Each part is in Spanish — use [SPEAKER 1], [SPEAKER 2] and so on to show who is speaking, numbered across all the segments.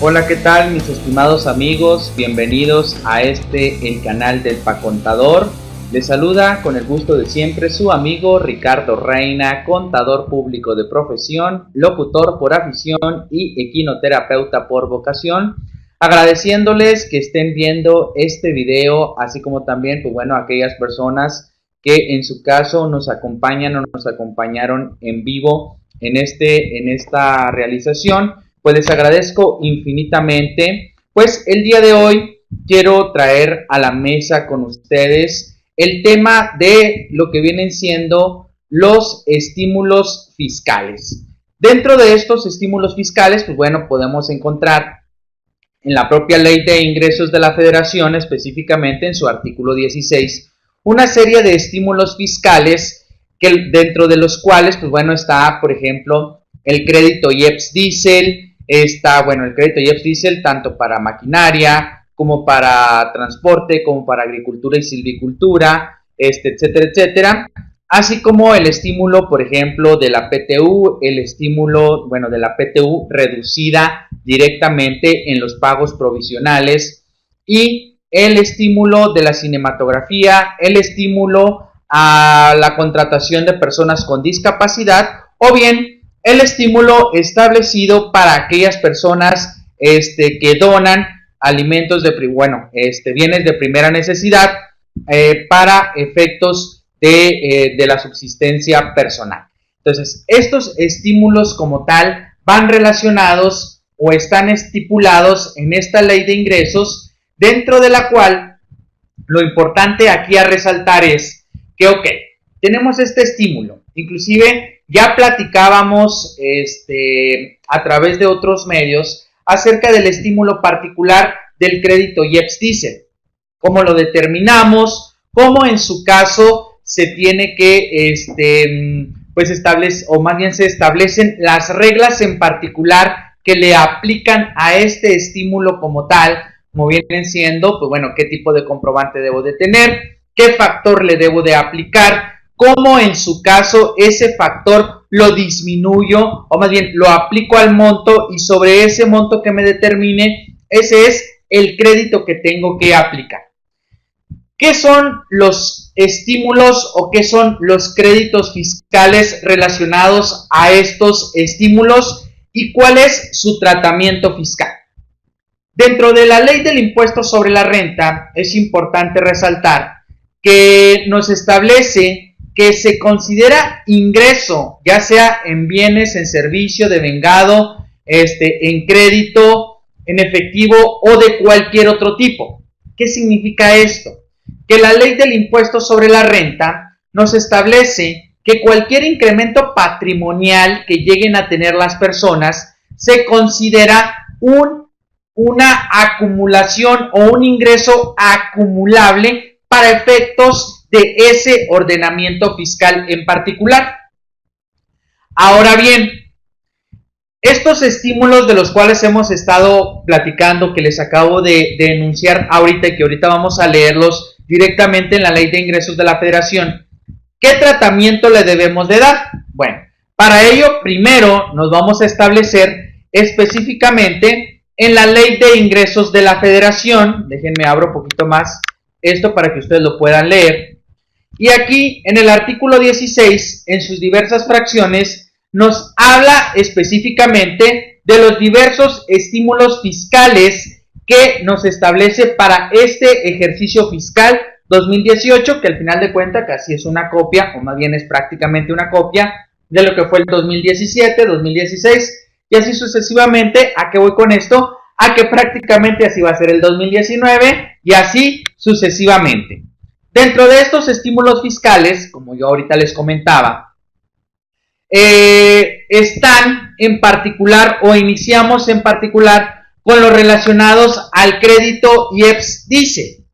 [SPEAKER 1] Hola, ¿qué tal mis estimados amigos? Bienvenidos a el canal del Pacontador. Les saluda con el gusto de siempre su amigo Ricardo Reina, contador público de profesión, locutor por afición y equinoterapeuta por vocación. Agradeciéndoles que estén viendo este video, así como también, aquellas personas que en su caso nos acompañan o nos acompañaron en vivo en esta realización. Pues les agradezco infinitamente. Pues el día de hoy quiero traer a la mesa con ustedes el tema de lo que vienen siendo los estímulos fiscales. Dentro de estos estímulos fiscales, podemos encontrar en la propia Ley de Ingresos de la Federación, específicamente en su artículo 16, una serie de estímulos fiscales dentro de los cuales, está, por ejemplo, el crédito IEPS-Diesel. Está, el crédito IEPS-Diesel tanto para maquinaria, como para transporte, como para agricultura y silvicultura, etcétera, etcétera. Así como el estímulo, por ejemplo, de la PTU, el estímulo, de la PTU reducida directamente en los pagos provisionales, y el estímulo de la cinematografía, el estímulo a la contratación de personas con discapacidad, o bien el estímulo establecido para aquellas personas que donan alimentos bienes de primera necesidad para efectos de la subsistencia personal. Entonces, estos estímulos como tal van relacionados o están estipulados en esta ley de ingresos, dentro de la cual lo importante aquí a resaltar es que, tenemos este estímulo, inclusive ya platicábamos a través de otros medios acerca del estímulo particular del crédito IEPS-Diesel, cómo lo determinamos, cómo en su caso se tiene que se establecen las reglas en particular que le aplican a este estímulo como tal, como vienen siendo, qué tipo de comprobante debo de tener, qué factor le debo de aplicar, cómo en su caso ese factor lo disminuyo, o más bien lo aplico al monto, y sobre ese monto que me determine, ese es el crédito que tengo que aplicar. ¿Qué son los estímulos o qué son los créditos fiscales relacionados a estos estímulos y cuál es su tratamiento fiscal? Dentro de la ley del impuesto sobre la renta es importante resaltar que nos establece que se considera ingreso, ya sea en bienes, en servicio, devengado, en crédito, en efectivo o de cualquier otro tipo. ¿Qué significa esto? Que la ley del impuesto sobre la renta nos establece que cualquier incremento patrimonial que lleguen a tener las personas se considera una acumulación o un ingreso acumulable para efectos de ese ordenamiento fiscal en particular. Ahora bien, estos estímulos de los cuales hemos estado platicando, que les acabo de enunciar ahorita y que ahorita vamos a leerlos directamente en la Ley de Ingresos de la Federación, ¿qué tratamiento le debemos de dar? Bueno, para ello primero nos vamos a establecer específicamente en la Ley de Ingresos de la Federación. Déjenme abro un poquito más esto para que ustedes lo puedan leer. Y aquí en el artículo 16, en sus diversas fracciones, nos habla específicamente de los diversos estímulos fiscales que nos establece para este ejercicio fiscal 2018, que al final de cuentas casi es una copia, o más bien es prácticamente una copia de lo que fue el 2017, 2016, y así sucesivamente. ¿A qué voy con esto? A que prácticamente así va a ser el 2019 y así sucesivamente. Dentro de estos estímulos fiscales, como yo ahorita les comentaba, están en particular, o iniciamos en particular, con los relacionados al crédito IEPS-Diesel.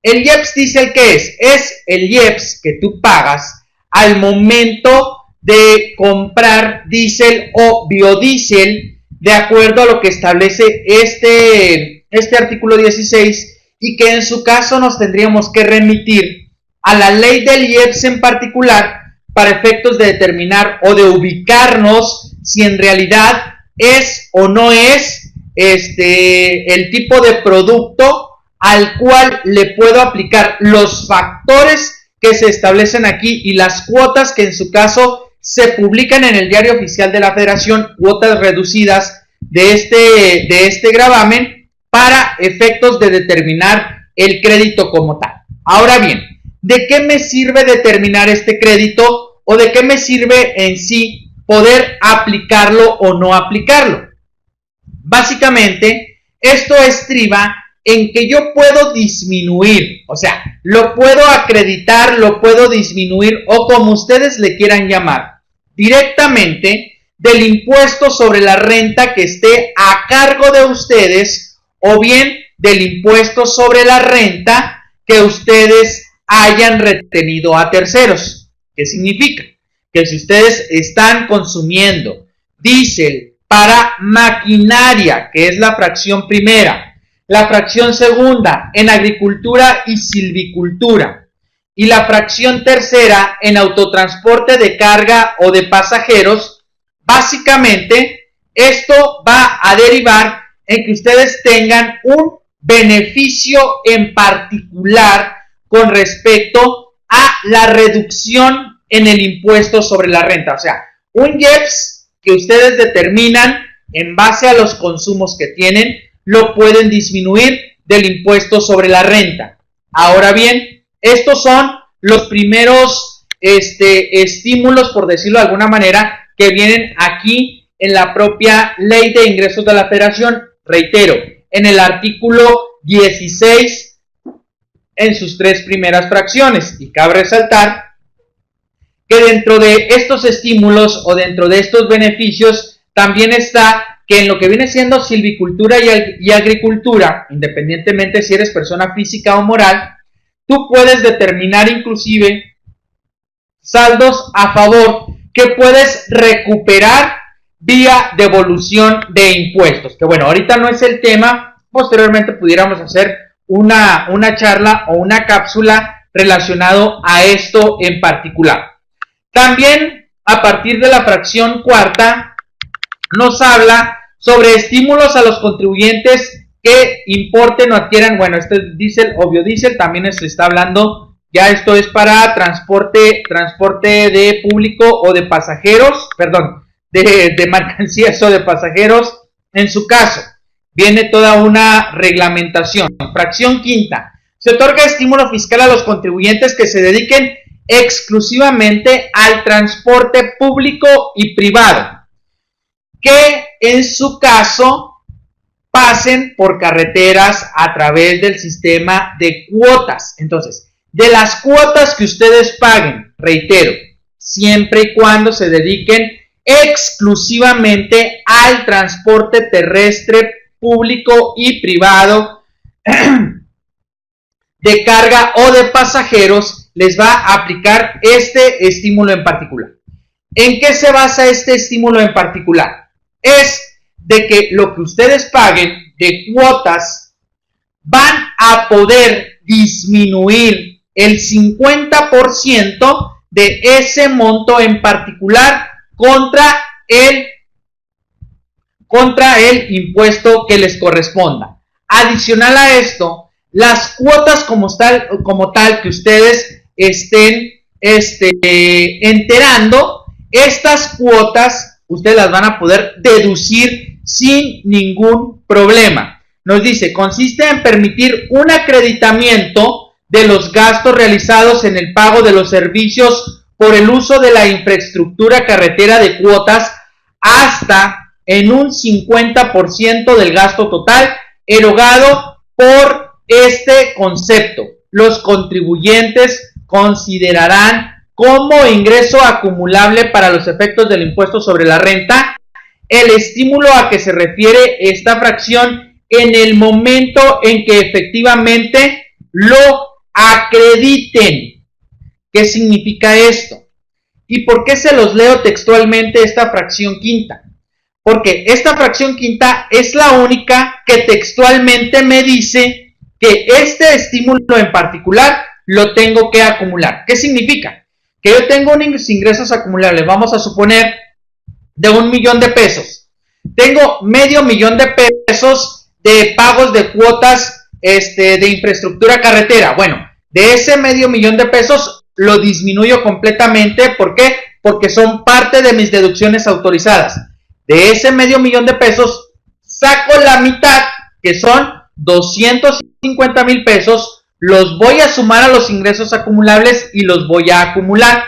[SPEAKER 1] ¿El IEPS-Diesel qué es? Es el IEPS que tú pagas al momento de comprar diésel o biodiesel, de acuerdo a lo que establece este artículo 16, y que en su caso nos tendríamos que remitir a la ley del IEPS en particular para efectos de determinar o de ubicarnos si en realidad es o no es el tipo de producto al cual le puedo aplicar los factores que se establecen aquí y las cuotas que en su caso se publican en el Diario Oficial de la Federación, cuotas reducidas de este gravamen para efectos de determinar el crédito como tal. Ahora bien, ¿de qué me sirve determinar este crédito o de qué me sirve en sí poder aplicarlo o no aplicarlo? Básicamente, esto estriba en que yo puedo disminuir, o sea, lo puedo acreditar, lo puedo disminuir o como ustedes le quieran llamar, directamente del impuesto sobre la renta que esté a cargo de ustedes o bien del impuesto sobre la renta que ustedes hayan retenido a terceros. ¿Qué significa? Que si ustedes están consumiendo diésel para maquinaria, que es la fracción primera, la fracción segunda en agricultura y silvicultura y la fracción tercera en autotransporte de carga o de pasajeros, básicamente esto va a derivar en que ustedes tengan un beneficio en particular con respecto a la reducción en el impuesto sobre la renta. O sea, un IEPS que ustedes determinan en base a los consumos que tienen, lo pueden disminuir del impuesto sobre la renta. Ahora bien, estos son los primeros estímulos, por decirlo de alguna manera, que vienen aquí en la propia Ley de Ingresos de la Federación. Reitero, en el artículo 16, en sus 3 primeras fracciones. Y cabe resaltar que dentro de estos estímulos o dentro de estos beneficios también está que en lo que viene siendo silvicultura y agricultura, independientemente si eres persona física o moral, tú puedes determinar inclusive saldos a favor que puedes recuperar vía devolución de impuestos. Que bueno, ahorita no es el tema, posteriormente pudiéramos hacer una charla o una cápsula relacionado a esto en particular. También a partir de la fracción cuarta nos habla sobre estímulos a los contribuyentes que importen o adquieran, bueno, este es diésel o biodiesel, también se está hablando, ya esto es para transporte de público o de pasajeros, perdón, de mercancías o de pasajeros. En su caso, viene toda una reglamentación. Fracción quinta, se otorga estímulo fiscal a los contribuyentes que se dediquen exclusivamente al transporte público y privado, que en su caso pasen por carreteras a través del sistema de cuotas. Entonces, de las cuotas que ustedes paguen, reitero, siempre y cuando se dediquen exclusivamente al transporte terrestre público y privado de carga o de pasajeros, les va a aplicar este estímulo en particular. ¿En qué se basa este estímulo en particular? Es de que lo que ustedes paguen de cuotas van a poder disminuir el 50% de ese monto en particular contra el impuesto que les corresponda. Adicional a esto, las cuotas como tal que ustedes estén enterando, estas cuotas ustedes las van a poder deducir sin ningún problema. Nos dice, consiste en permitir un acreditamiento de los gastos realizados en el pago de los servicios por el uso de la infraestructura carretera de cuotas hasta en un 50% del gasto total erogado por este concepto. Los contribuyentes considerarán como ingreso acumulable para los efectos del impuesto sobre la renta el estímulo a que se refiere esta fracción en el momento en que efectivamente lo acrediten. ¿Qué significa esto? ¿Y por qué se los leo textualmente esta fracción quinta? Porque esta fracción quinta es la única que textualmente me dice que este estímulo en particular lo tengo que acumular. ¿Qué significa? Que yo tengo unos ingresos acumulables, vamos a suponer, de $1,000,000 de pesos. tengo $500,000 de pesos de pagos de cuotas de infraestructura carretera. Bueno, de ese $500,000 de pesos lo disminuyo completamente. ¿Por qué? Porque son parte de mis deducciones autorizadas. De ese $500,000 de pesos saco la mitad, que son $250,000 pesos, los voy a sumar a los ingresos acumulables y los voy a acumular.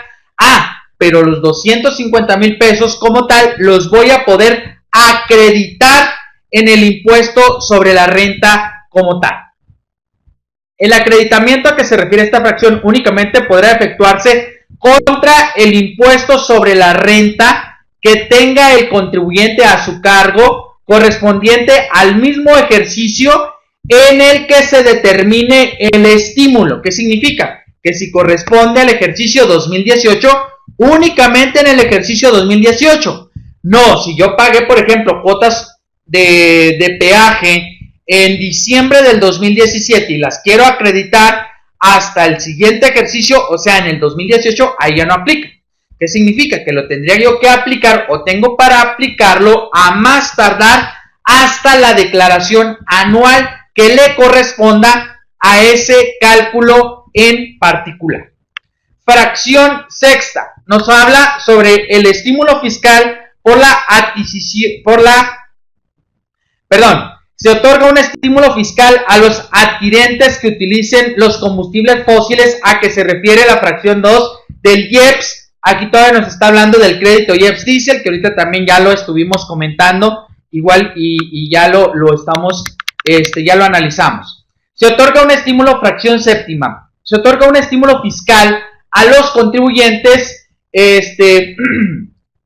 [SPEAKER 1] Pero los $250,000 pesos como tal los voy a poder acreditar en el impuesto sobre la renta como tal. El acreditamiento a que se refiere esta fracción únicamente podrá efectuarse contra el impuesto sobre la renta que tenga el contribuyente a su cargo, correspondiente al mismo ejercicio en el que se determine el estímulo. ¿Qué significa? Que si corresponde al ejercicio 2018, únicamente en el ejercicio 2018. No, si yo pagué, por ejemplo, cuotas de peaje en diciembre del 2017 y las quiero acreditar hasta el siguiente ejercicio, o sea, en el 2018, ahí ya no aplica. ¿Qué significa? Que lo tendría yo que aplicar o tengo para aplicarlo a más tardar hasta la declaración anual que le corresponda a ese cálculo en particular. Fracción sexta nos habla sobre el estímulo fiscal por la adquisición, se otorga un estímulo fiscal a los adquirentes que utilicen los combustibles fósiles, a que se refiere la fracción 2 del IEPS. Aquí todavía nos está hablando del crédito IEPS Diesel, que ahorita también ya lo estuvimos comentando, igual y ya lo estamos, ya lo analizamos. Se otorga un estímulo, fracción séptima, se otorga un estímulo fiscal a los contribuyentes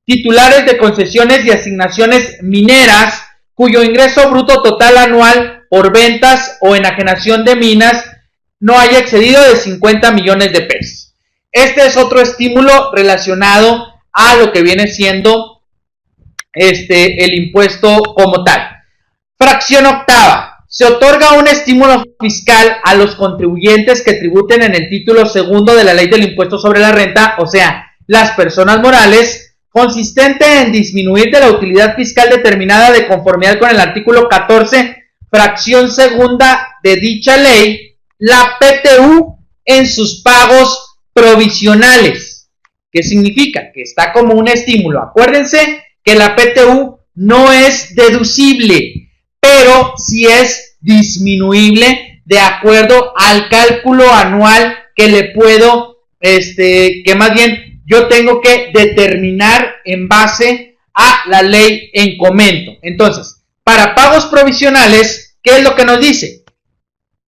[SPEAKER 1] titulares de concesiones y asignaciones mineras cuyo ingreso bruto total anual por ventas o enajenación de minas no haya excedido de 50 millones de pesos. Este es otro estímulo relacionado a lo que viene siendo el impuesto como tal. Fracción octava. Se otorga un estímulo fiscal a los contribuyentes que tributen en el título segundo de la Ley del Impuesto sobre la Renta, o sea, las personas morales, consistente en disminuir de la utilidad fiscal determinada de conformidad con el artículo 14, fracción segunda de dicha ley, la PTU en sus pagos provisionales. ¿Qué significa? Que está como un estímulo. Acuérdense que la PTU no es deducible, pero sí es disminuible de acuerdo al cálculo anual que le puedo, que más bien yo tengo que determinar en base a la ley en comento. Entonces, para pagos provisionales, ¿qué es lo que nos dice?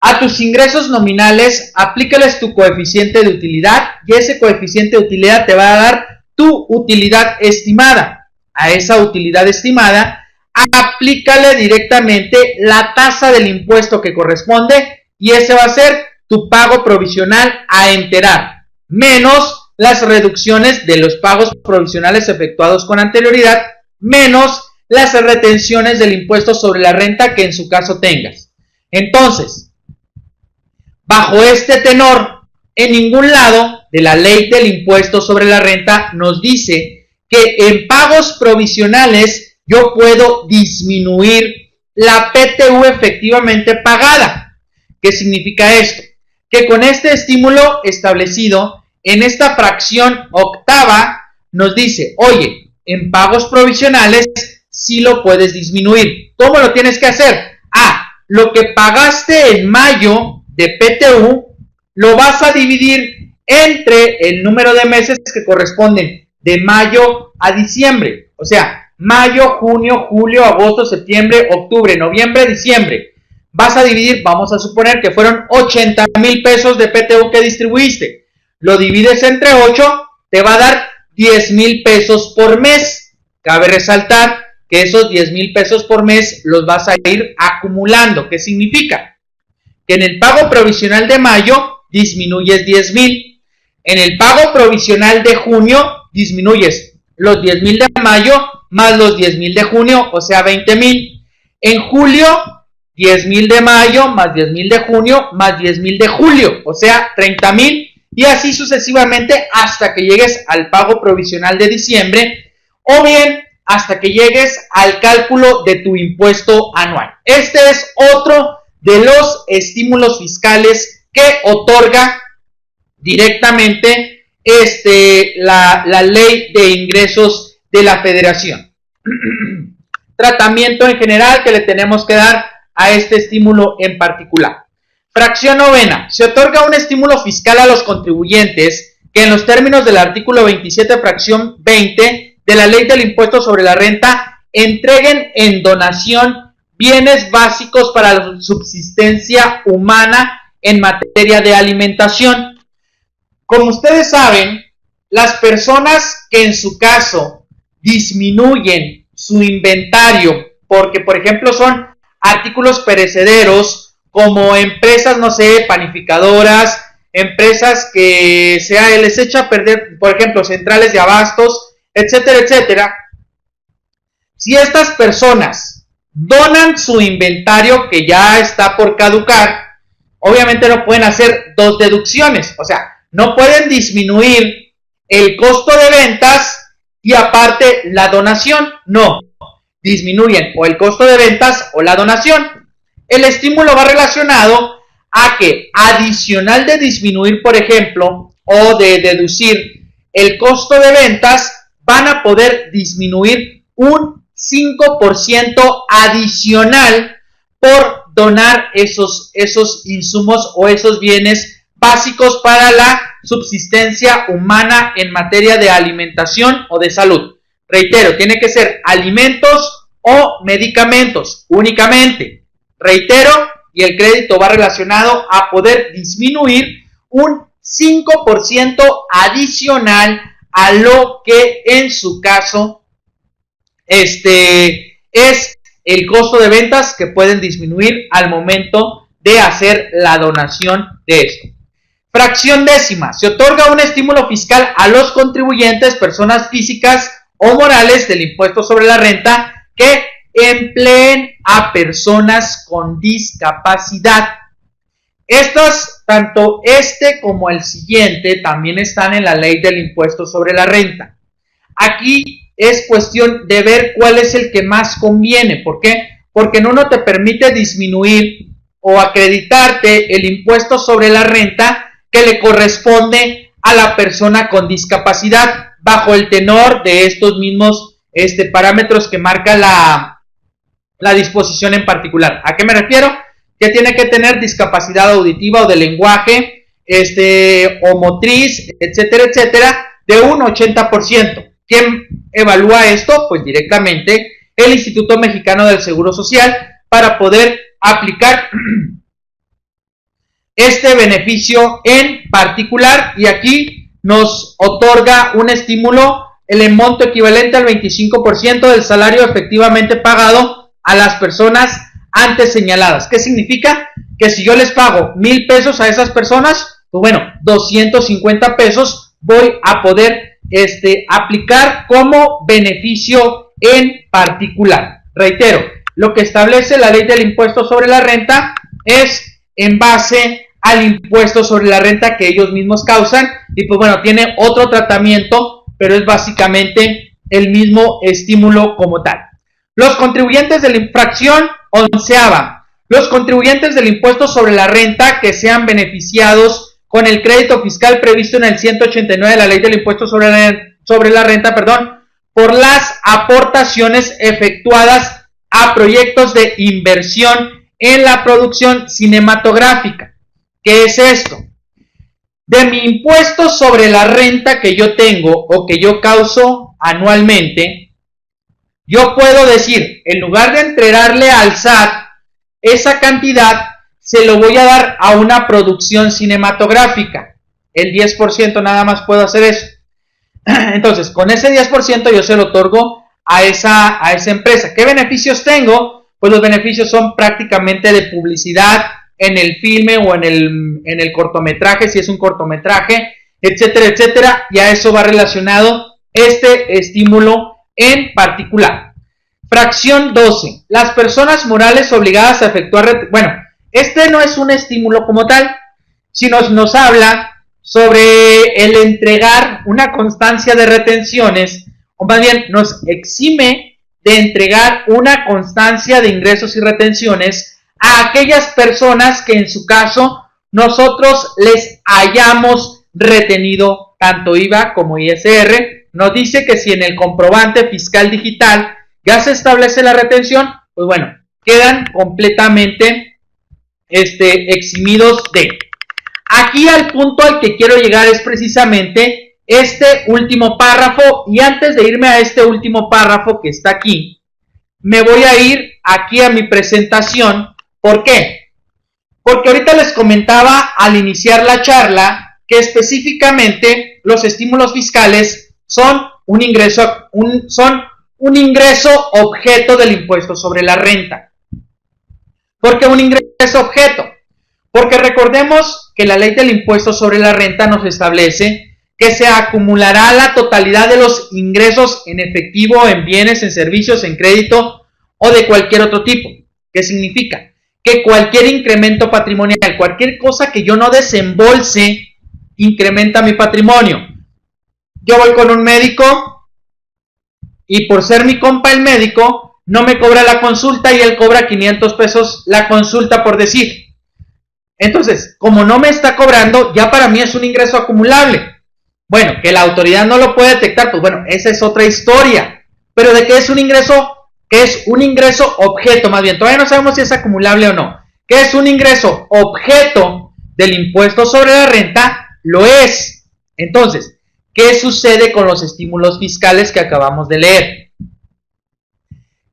[SPEAKER 1] A tus ingresos nominales, aplícales tu coeficiente de utilidad y ese coeficiente de utilidad te va a dar tu utilidad estimada. A esa utilidad estimada, aplícale directamente la tasa del impuesto que corresponde y ese va a ser tu pago provisional a enterar, menos las reducciones de los pagos provisionales efectuados con anterioridad, menos las retenciones del impuesto sobre la renta que en su caso tengas. Entonces, bajo este tenor, en ningún lado de la Ley del Impuesto sobre la Renta nos dice que en pagos provisionales yo puedo disminuir la PTU efectivamente pagada. ¿Qué significa esto? Que con este estímulo establecido en esta fracción octava nos dice, oye, en pagos provisionales sí lo puedes disminuir. ¿Cómo lo tienes que hacer? Lo que pagaste en mayo de PTU lo vas a dividir entre el número de meses que corresponden de mayo a diciembre. O sea, mayo, junio, julio, agosto, septiembre, octubre, noviembre, diciembre. Vas a dividir, vamos a suponer que fueron 80,000 pesos de PTU que distribuiste. Lo divides entre 8, te va a dar 10,000 pesos por mes. Cabe resaltar que esos 10,000 pesos por mes los vas a ir acumulando. ¿Qué significa? Que en el pago provisional de mayo disminuyes 10,000. En el pago provisional de junio disminuyes los 10,000 de mayo más los 10,000 de junio, o sea 20,000. En julio, 10,000 de mayo más 10,000 de junio más 10,000 de julio, o sea 30,000. Y así sucesivamente hasta que llegues al pago provisional de diciembre, o bien hasta que llegues al cálculo de tu impuesto anual. Este es otro de los estímulos fiscales que otorga directamente la ley de ingresos de la Federación. Tratamiento en general que le tenemos que dar a este estímulo en particular. Fracción novena. Se otorga un estímulo fiscal a los contribuyentes que en los términos del artículo 27, fracción 20 de la ley del impuesto sobre la renta entreguen en donación bienes básicos para la subsistencia humana en materia de alimentación. Como ustedes saben, las personas que en su caso disminuyen su inventario porque, por ejemplo, son artículos perecederos, como empresas, no sé, panificadoras, empresas que les echa a perder, por ejemplo, centrales de abastos, etcétera, etcétera. Si estas personas donan su inventario que ya está por caducar, obviamente no pueden hacer dos deducciones, o sea, no pueden disminuir el costo de ventas y aparte la donación, no, disminuyen o el costo de ventas o la donación. El estímulo va relacionado a que, adicional de disminuir, por ejemplo, o de deducir el costo de ventas, van a poder disminuir un 5% adicional por donar esos insumos o esos bienes básicos para la subsistencia humana en materia de alimentación o de salud. Reitero, tiene que ser alimentos o medicamentos únicamente. Reitero, y el crédito va relacionado a poder disminuir un 5% adicional a lo que en su caso es el costo de ventas que pueden disminuir al momento de hacer la donación de esto. Fracción décima. Se otorga un estímulo fiscal a los contribuyentes, personas físicas o morales del impuesto sobre la renta que empleen a personas con discapacidad. Estos, tanto como el siguiente, también están en la ley del impuesto sobre la renta. Aquí es cuestión de ver cuál es el que más conviene. ¿Por qué? Porque en uno te permite disminuir o acreditarte el impuesto sobre la renta que le corresponde a la persona con discapacidad bajo el tenor de estos mismos parámetros que marca la disposición en particular. ¿A qué me refiero? Que tiene que tener discapacidad auditiva o de lenguaje, o motriz, etcétera, etcétera, de un 80%. ¿Quién evalúa esto? Pues directamente el Instituto Mexicano del Seguro Social para poder aplicar este beneficio en particular, y aquí nos otorga un estímulo en el monto equivalente al 25% del salario efectivamente pagado a las personas antes señaladas. ¿Qué significa? Que si yo les pago 1,000 pesos a esas personas, pues bueno, 250 pesos voy a poder aplicar como beneficio en particular. Reitero, lo que establece la ley del impuesto sobre la renta es en base al impuesto sobre la renta que ellos mismos causan, y pues bueno, tiene otro tratamiento, pero es básicamente el mismo estímulo como tal. Los contribuyentes de la infracción onceava. Los contribuyentes del impuesto sobre la renta que sean beneficiados con el crédito fiscal previsto en el 189 de la ley del impuesto sobre la renta, por las aportaciones efectuadas a proyectos de inversión en la producción cinematográfica. ¿Qué es esto? De mi impuesto sobre la renta que yo tengo o que yo causo anualmente, yo puedo decir, en lugar de entregarle al SAT esa cantidad, se lo voy a dar a una producción cinematográfica. El 10% nada más puedo hacer eso. Entonces, con ese 10% yo se lo otorgo a esa empresa. ¿Qué beneficios tengo? Pues los beneficios son prácticamente de publicidad en el filme o en el cortometraje, si es un cortometraje, etcétera, etcétera, y a eso va relacionado este estímulo en particular. Fracción 12. Las personas morales obligadas a efectuar... Bueno, no es un estímulo como tal, sino nos habla sobre el entregar una constancia de retenciones o más bien nos exime de entregar una constancia de ingresos y retenciones a aquellas personas que en su caso nosotros les hayamos retenido tanto IVA como ISR. Nos dice que si en el comprobante fiscal digital ya se establece la retención, pues bueno, quedan completamente eximidos de. Aquí al punto al que quiero llegar es precisamente este último párrafo, y antes de irme a este último párrafo que está aquí, me voy a ir aquí a mi presentación. ¿Por qué? Porque ahorita les comentaba al iniciar la charla que específicamente los estímulos fiscales son un ingreso objeto del impuesto sobre la renta. ¿Por qué un ingreso objeto? Porque recordemos que la ley del impuesto sobre la renta nos establece que se acumulará la totalidad de los ingresos en efectivo, en bienes, en servicios, en crédito o de cualquier otro tipo. ¿Qué significa? Que cualquier incremento patrimonial, cualquier cosa que yo no desembolse, incrementa mi patrimonio. Yo voy con un médico y por ser mi compa el médico, no me cobra la consulta y él cobra 500 pesos la consulta, por decir. Entonces, como no me está cobrando, ya para mí es un ingreso acumulable. Bueno, que la autoridad no lo puede detectar, pues bueno, esa es otra historia. Pero de qué es un ingreso, que es un ingreso objeto, más bien, todavía no sabemos si es acumulable o no. ¿Qué es un ingreso objeto del impuesto sobre la renta? Lo es. Entonces, ¿qué sucede con los estímulos fiscales que acabamos de leer?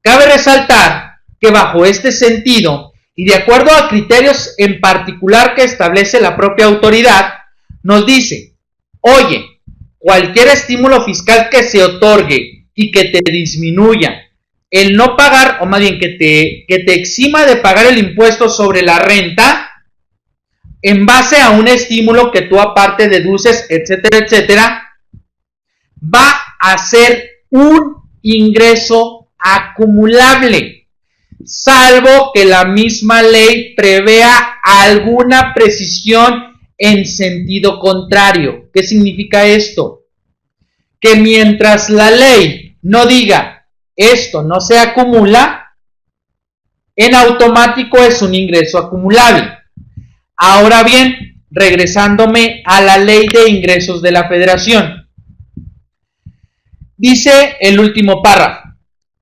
[SPEAKER 1] Cabe resaltar que bajo este sentido, y de acuerdo a criterios en particular que establece la propia autoridad, nos dice, oye, cualquier estímulo fiscal que se otorgue y que te disminuya el no pagar, o más bien que te exima de pagar el impuesto sobre la renta, en base a un estímulo que tú aparte deduces, etcétera, etcétera, va a ser un ingreso acumulable, salvo que la misma ley prevea alguna precisión en sentido contrario. ¿Qué significa esto? Que mientras la ley no diga esto no se acumula, en automático es un ingreso acumulable. Ahora bien, regresándome a la ley de ingresos de la Federación, dice el último párrafo,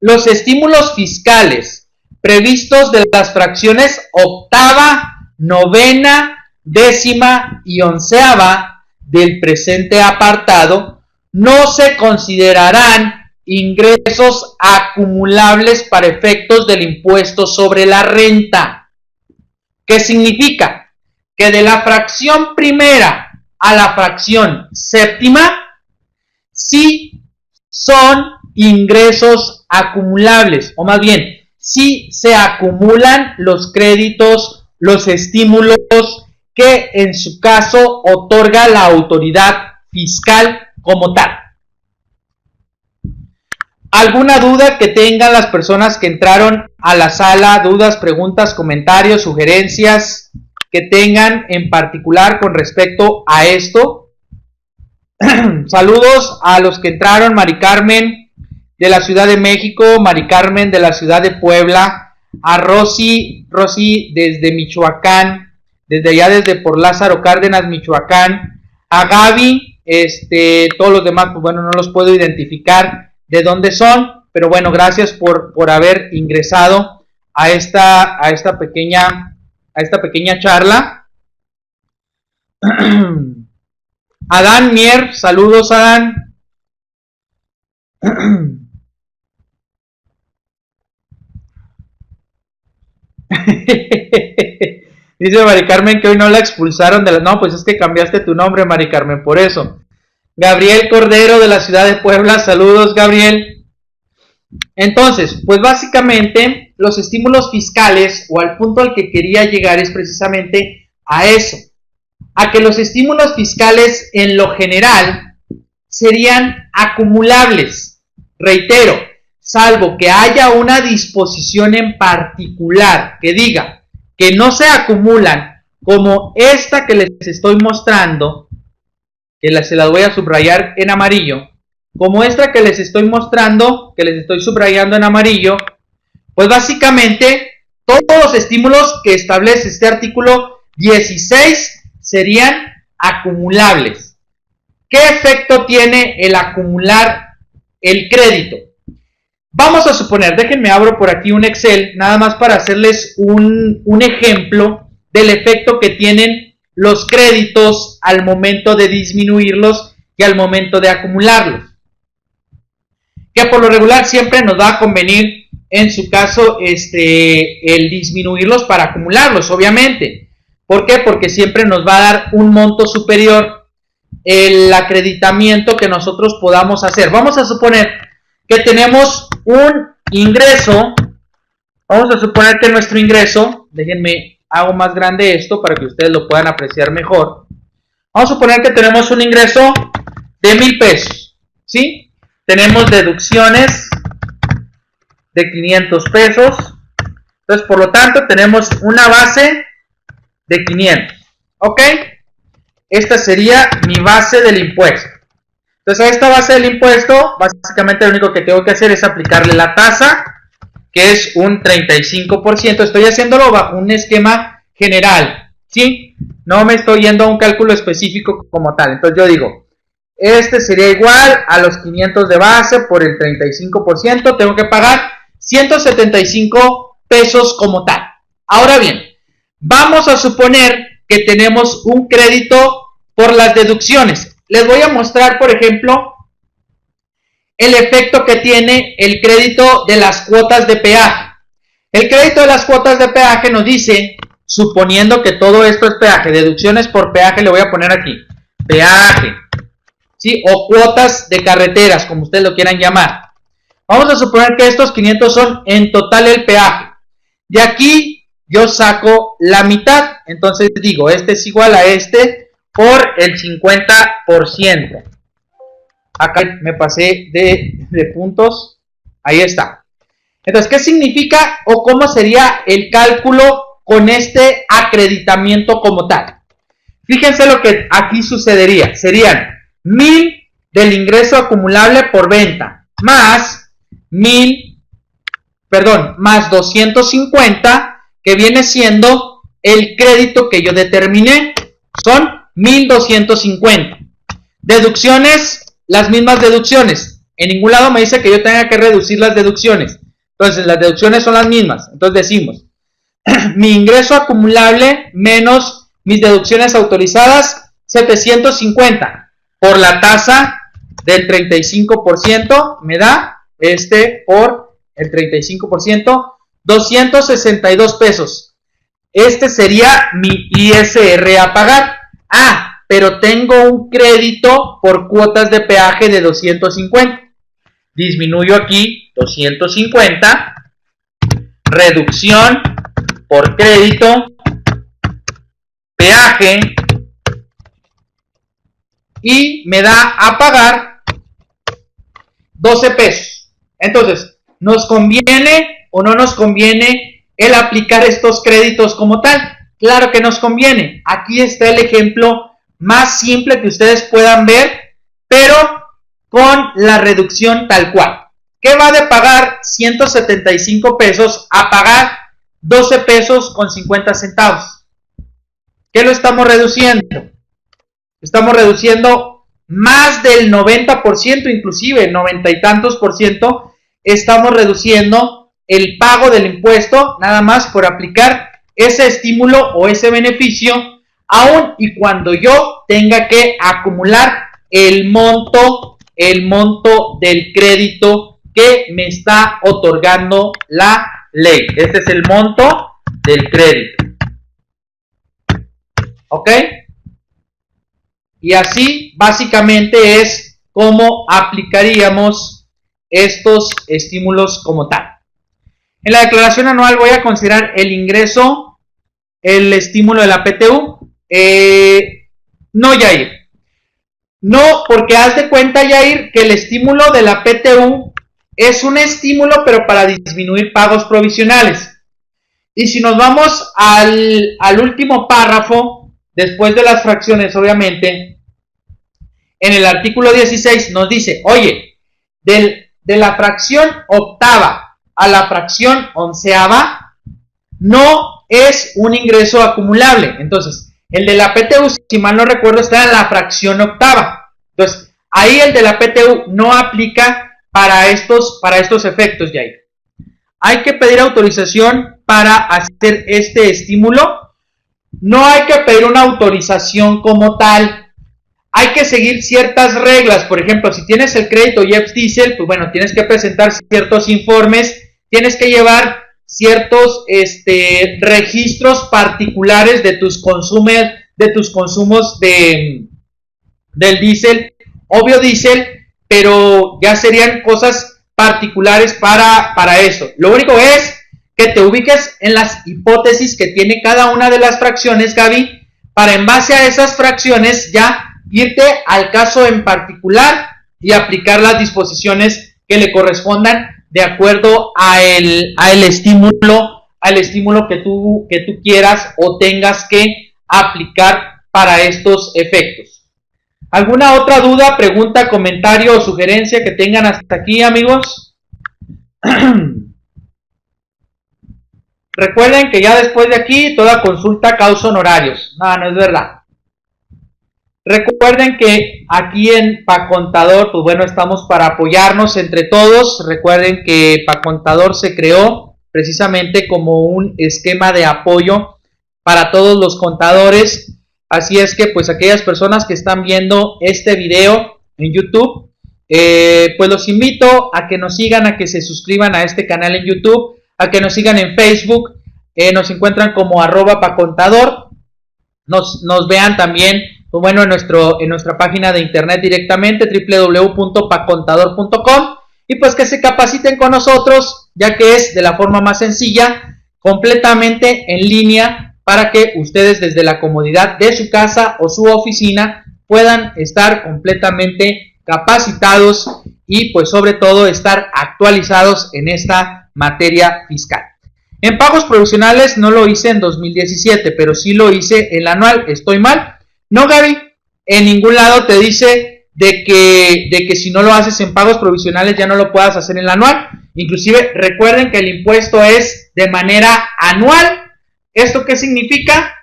[SPEAKER 1] los estímulos fiscales previstos de las fracciones octava, novena, décima y onceava del presente apartado no se considerarán ingresos acumulables para efectos del impuesto sobre la renta. ¿Qué significa? Que de la fracción primera a la fracción séptima sí son ingresos acumulables, o más bien, sí se acumulan los créditos, los estímulos que en su caso otorga la autoridad fiscal como tal. ¿Alguna duda que tengan las personas que entraron a la sala? ¿Dudas, preguntas, comentarios, sugerencias que tengan en particular con respecto a esto? Saludos a los que entraron: Mari Carmen de la Ciudad de México, Mari Carmen de la Ciudad de Puebla, a Rosy desde Michoacán, desde allá desde por Lázaro Cárdenas, Michoacán, a Gaby, todos los demás, pues bueno, no los puedo identificar de dónde son, pero bueno, gracias por haber ingresado a esta pequeña charla. Adán Mier, saludos Adán. Dice Mari Carmen que hoy no la expulsaron de la... No, pues es que cambiaste tu nombre, Mari Carmen, por eso. Gabriel Cordero de la Ciudad de Puebla, saludos Gabriel. Entonces, pues básicamente los estímulos fiscales, o al punto al que quería llegar, es precisamente a eso, a que los estímulos fiscales en lo general serían acumulables. Reitero, salvo que haya una disposición en particular que diga que no se acumulan, como esta que les estoy mostrando, que se las voy a subrayar en amarillo, como esta que les estoy mostrando, que les estoy subrayando en amarillo, pues básicamente todos los estímulos que establece este artículo 16 serían acumulables. ¿Qué efecto tiene el acumular el crédito? Vamos a suponer, déjenme abro por aquí un Excel, nada más para hacerles un ejemplo del efecto que tienen los créditos al momento de disminuirlos y al momento de acumularlos. Que por lo regular siempre nos va a convenir, en su caso, el disminuirlos para acumularlos, obviamente. ¿Por qué? Porque siempre nos va a dar un monto superior el acreditamiento que nosotros podamos hacer. Vamos a suponer que tenemos un ingreso, vamos a suponer que nuestro ingreso, déjenme, hago más grande esto para que ustedes lo puedan apreciar mejor. Vamos a suponer que tenemos un ingreso de 1,000 pesos, ¿sí? Tenemos deducciones de 500 pesos, entonces por lo tanto tenemos una base de 500, ¿ok? Esta sería mi base del impuesto. Entonces a esta base del impuesto, básicamente lo único que tengo que hacer es aplicarle la tasa, que es un 35%. Estoy haciéndolo bajo un esquema general, ¿sí? No me estoy yendo a un cálculo específico como tal. Entonces yo digo, este sería igual a los 500 de base por el 35%. Tengo que pagar 175 pesos como tal. Ahora bien, vamos a suponer que tenemos un crédito por las deducciones. Les voy a mostrar, por ejemplo, el efecto que tiene el crédito de las cuotas de peaje. El crédito de las cuotas de peaje nos dice, suponiendo que todo esto es peaje, deducciones por peaje, le voy a poner aquí, peaje, ¿sí? O cuotas de carreteras, como ustedes lo quieran llamar. Vamos a suponer que estos 500 son en total el peaje. De aquí yo saco la mitad, entonces digo, este es igual a este por el 50%. Acá me pasé de puntos. Ahí está. Entonces, ¿qué significa o cómo sería el cálculo con este acreditamiento como tal? Fíjense lo que aquí sucedería. Serían 1,000 del ingreso acumulable por venta, más 250, que viene siendo el crédito que yo determiné. Son 1,250. Deducciones, las mismas deducciones. En ningún lado me dice que yo tenga que reducir las deducciones. Entonces, las deducciones son las mismas. Entonces decimos, mi ingreso acumulable menos mis deducciones autorizadas, 750. Por la tasa del 35%, me da, por el 35%, 262 pesos. Este sería mi ISR a pagar. Ah, pero tengo un crédito por cuotas de peaje de 250. Disminuyo aquí 250. Reducción por crédito, peaje, y me da a pagar 12 pesos. Entonces, ¿nos conviene o no nos conviene el aplicar estos créditos como tal? Claro que nos conviene. Aquí está el ejemplo más simple que ustedes puedan ver, pero con la reducción tal cual. ¿Qué va de pagar 175 pesos a pagar 12 pesos con 50 centavos? ¿Qué lo estamos reduciendo? Estamos reduciendo más del 90%, inclusive 90 y tantos %. Estamos reduciendo el pago del impuesto nada más por aplicar ese estímulo o ese beneficio, aun y cuando yo tenga que acumular el monto del crédito que me está otorgando la ley. Este es el monto del crédito. ¿Ok? Y así básicamente es como aplicaríamos estos estímulos como tal. En la declaración anual voy a considerar el ingreso, el estímulo de la PTU. No, Yair. No, porque haz de cuenta, Yair, que el estímulo de la PTU es un estímulo, pero para disminuir pagos provisionales. Y si nos vamos al último párrafo, después de las fracciones, obviamente, en el artículo 16 nos dice, oye, de la fracción octava a la fracción onceava no es un ingreso acumulable. Entonces, el de la PTU, si mal no recuerdo, está en la fracción octava. Entonces, ahí el de la PTU no aplica para estos efectos, Jair. Hay que pedir autorización para hacer este estímulo. No hay que pedir una autorización como tal. Hay que seguir ciertas reglas. Por ejemplo, si tienes el crédito IEPS Diesel, pues bueno, tienes que presentar ciertos informes, tienes que llevar ciertos registros particulares de tus consumos del diésel o biodiesel, pero ya serían cosas particulares para eso. Lo único es que te ubiques en las hipótesis que tiene cada una de las fracciones, Gaby, para en base a esas fracciones ya irte al caso en particular y aplicar las disposiciones que le correspondan de acuerdo a el estímulo que tú quieras o tengas que aplicar para estos efectos. ¿Alguna otra duda, pregunta, comentario o sugerencia que tengan hasta aquí, amigos? Recuerden que ya después de aquí toda consulta causa honorarios. No es verdad. Recuerden que aquí en Pacontador, pues bueno, estamos para apoyarnos entre todos. Recuerden que Pacontador se creó precisamente como un esquema de apoyo para todos los contadores. Así es que pues aquellas personas que están viendo este video en YouTube, pues los invito a que nos sigan, a que se suscriban a este canal en YouTube, a que nos sigan en Facebook, nos encuentran como @pacontador, nos vean también, pues bueno, en nuestra página de internet directamente, www.pacontador.com, y pues que se capaciten con nosotros, ya que es de la forma más sencilla, completamente en línea, para que ustedes desde la comodidad de su casa o su oficina puedan estar completamente capacitados y pues sobre todo estar actualizados en esta materia fiscal. En pagos provisionales no lo hice en 2017, pero sí lo hice en el anual. ¿Estoy mal? No, Gaby, en ningún lado te dice de que si no lo haces en pagos provisionales ya no lo puedas hacer en el anual. Inclusive recuerden que el impuesto es de manera anual. ¿Esto qué significa?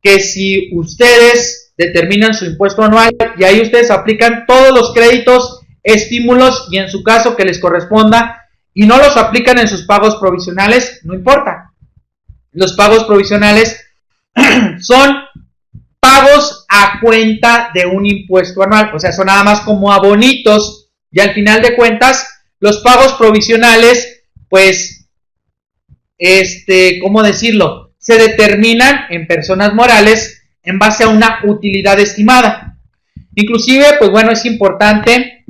[SPEAKER 1] Que si ustedes determinan su impuesto anual y ahí ustedes aplican todos los créditos, estímulos y en su caso que les corresponda y no los aplican en sus pagos provisionales, no importa. Los pagos provisionales son pagos a cuenta de un impuesto anual, o sea, son nada más como abonitos y al final de cuentas los pagos provisionales, pues, ¿cómo decirlo? Se determinan en personas morales en base a una utilidad estimada. Inclusive, pues bueno, es importante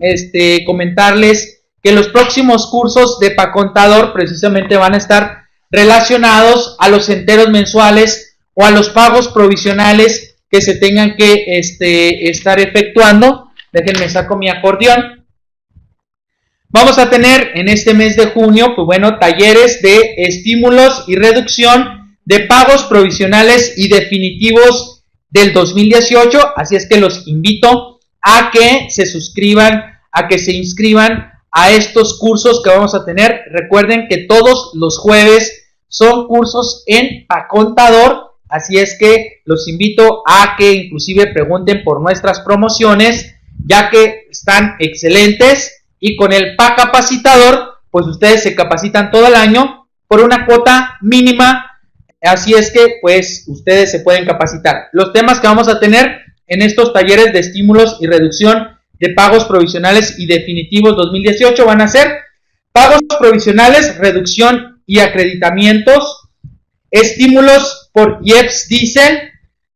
[SPEAKER 1] comentarles que los próximos cursos de Pacontador precisamente van a estar relacionados a los enteros mensuales o a los pagos provisionales que se tengan que estar efectuando. Déjenme saco mi acordeón. Vamos a tener en este mes de junio, pues bueno, talleres de estímulos y reducción de pagos provisionales y definitivos del 2018, así es que los invito a que se suscriban, a que se inscriban a estos cursos que vamos a tener. Recuerden que todos los jueves son cursos en Pacontador, así es que los invito a que inclusive pregunten por nuestras promociones, ya que están excelentes, y con el Pacapacitador, pues ustedes se capacitan todo el año por una cuota mínima. Así es que, pues, ustedes se pueden capacitar. Los temas que vamos a tener en estos talleres de estímulos y reducción de pagos provisionales y definitivos 2018 van a ser pagos provisionales, reducción y acreditamientos, estímulos por IEPS Diesel,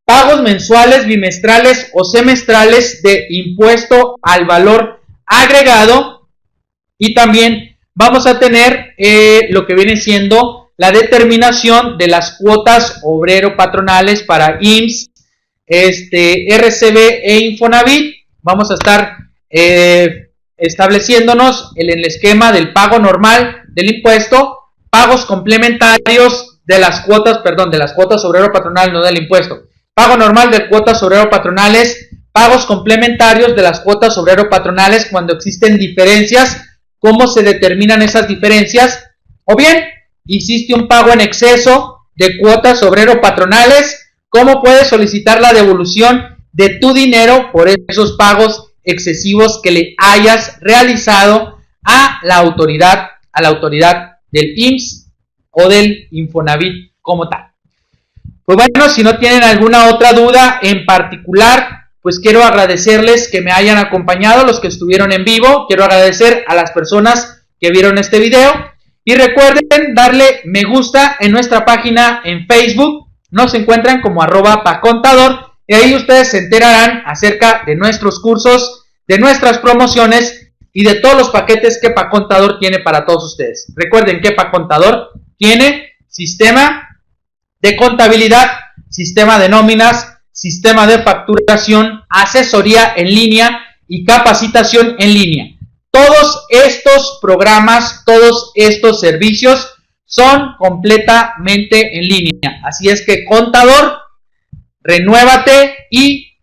[SPEAKER 1] pagos mensuales, bimestrales o semestrales de impuesto al valor agregado, y también vamos a tener lo que viene siendo la determinación de las cuotas obrero-patronales para IMSS, RCB e Infonavit. Vamos a estar estableciéndonos en el esquema del pago normal del impuesto, pagos complementarios de las cuotas obrero-patronales, no del impuesto, pago normal de cuotas obrero-patronales, pagos complementarios de las cuotas obrero-patronales cuando existen diferencias, cómo se determinan esas diferencias, o bien, hiciste un pago en exceso de cuotas obrero-patronales, cómo puedes solicitar la devolución de tu dinero por esos pagos excesivos que le hayas realizado a la autoridad del IMSS o del Infonavit como tal. Pues bueno, si no tienen alguna otra duda en particular, pues quiero agradecerles que me hayan acompañado, los que estuvieron en vivo. Quiero agradecer a las personas que vieron este video. Y recuerden darle me gusta en nuestra página en Facebook. Nos encuentran como @pacontador. Y ahí ustedes se enterarán acerca de nuestros cursos, de nuestras promociones y de todos los paquetes que Pacontador tiene para todos ustedes. Recuerden que Pacontador tiene sistema de contabilidad, sistema de nóminas, sistema de facturación, asesoría en línea y capacitación en línea. Todos estos programas, todos estos servicios son completamente en línea. Así es que, contador, renuévate y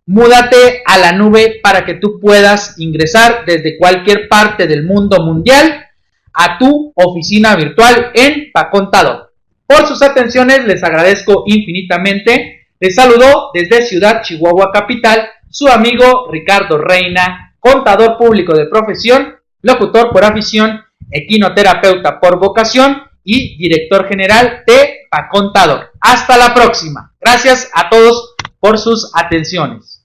[SPEAKER 1] múdate a la nube para que tú puedas ingresar desde cualquier parte del mundo mundial a tu oficina virtual en Pacontador. Por sus atenciones les agradezco infinitamente. Les saludó desde Ciudad Chihuahua Capital su amigo Ricardo Reina, contador público de profesión, locutor por afición, equinoterapeuta por vocación y director general de Pacontador. Hasta la próxima. Gracias a todos por sus atenciones.